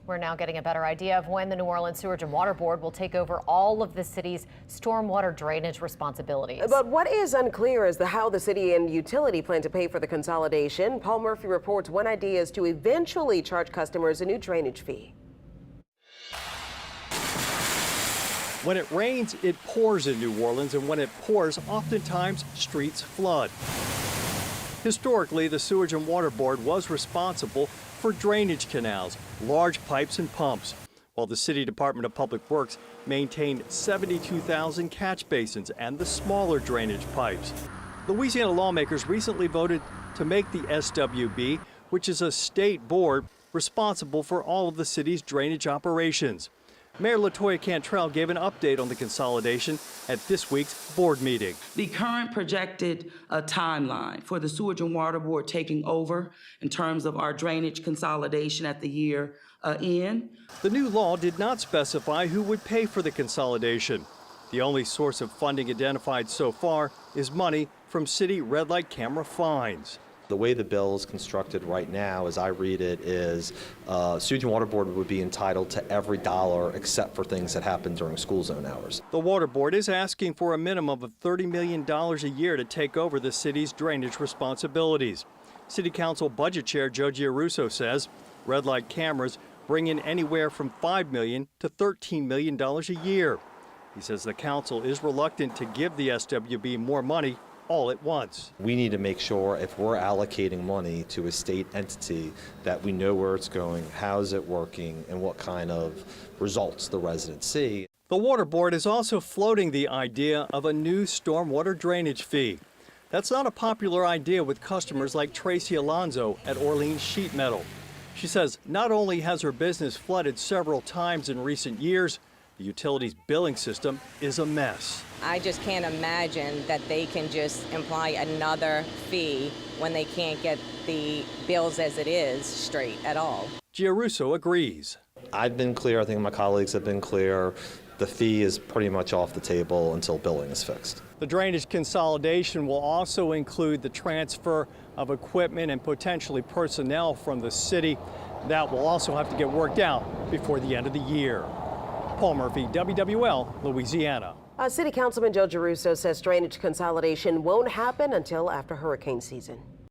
We're now getting a better idea of when the New Orleans Sewerage and Water Board will take over all of the city's stormwater drainage responsibilities. But what is unclear is how the city and utility plan to pay for the consolidation. Paul Murphy reports one idea is to eventually charge customers a new drainage fee. When it rains, it pours in New Orleans, and when it pours, oftentimes streets flood. Historically, the Sewage and Water Board was responsible for drainage canals, large pipes and pumps, while the City Department of Public Works maintained 72,000 catch basins and the smaller drainage pipes. Louisiana lawmakers recently voted to make the SWB, which is a state board, responsible for all of the city's drainage operations. Mayor LaToya Cantrell gave an update on the consolidation at this week's board meeting. The current projected timeline for the Sewage and Water Board taking over in terms of our drainage consolidation at the year end. The new law did not specify who would pay for the consolidation. The only source of funding identified so far is money from city red light camera fines. The way the bill is constructed right now, as I read it, is Sewage and Water Board would be entitled to every dollar except for things that happen during school zone hours. The Water Board is asking for a minimum of $30 million a year to take over the city's drainage responsibilities. City Council Budget Chair Joe Giarrusso says red light cameras bring in anywhere from $5 million to $13 million a year. He says the council is reluctant to give the SWB more money all at once. We need to make sure if we're allocating money to a state entity that we know where it's going, how is it working, and what kind of results the residents see. The Water Board is also floating the idea of a new stormwater drainage fee. That's not a popular idea with customers like Tracy Alonzo at Orleans Sheet Metal. She says not only has her business flooded several times in recent years, the utility's billing system is a mess. I just can't imagine that they can just imply another fee when they can't get the bills as it is straight at all. Giarrusso agrees. I've been clear, I think my colleagues have been clear, the fee is pretty much off the table until billing is fixed. The drainage consolidation will also include the transfer of equipment and potentially personnel from the city. That will also have to get worked out before the end of the year. Paul Murphy, WWL, Louisiana. City Councilman Joe Giarrusso says drainage consolidation won't happen until after hurricane season.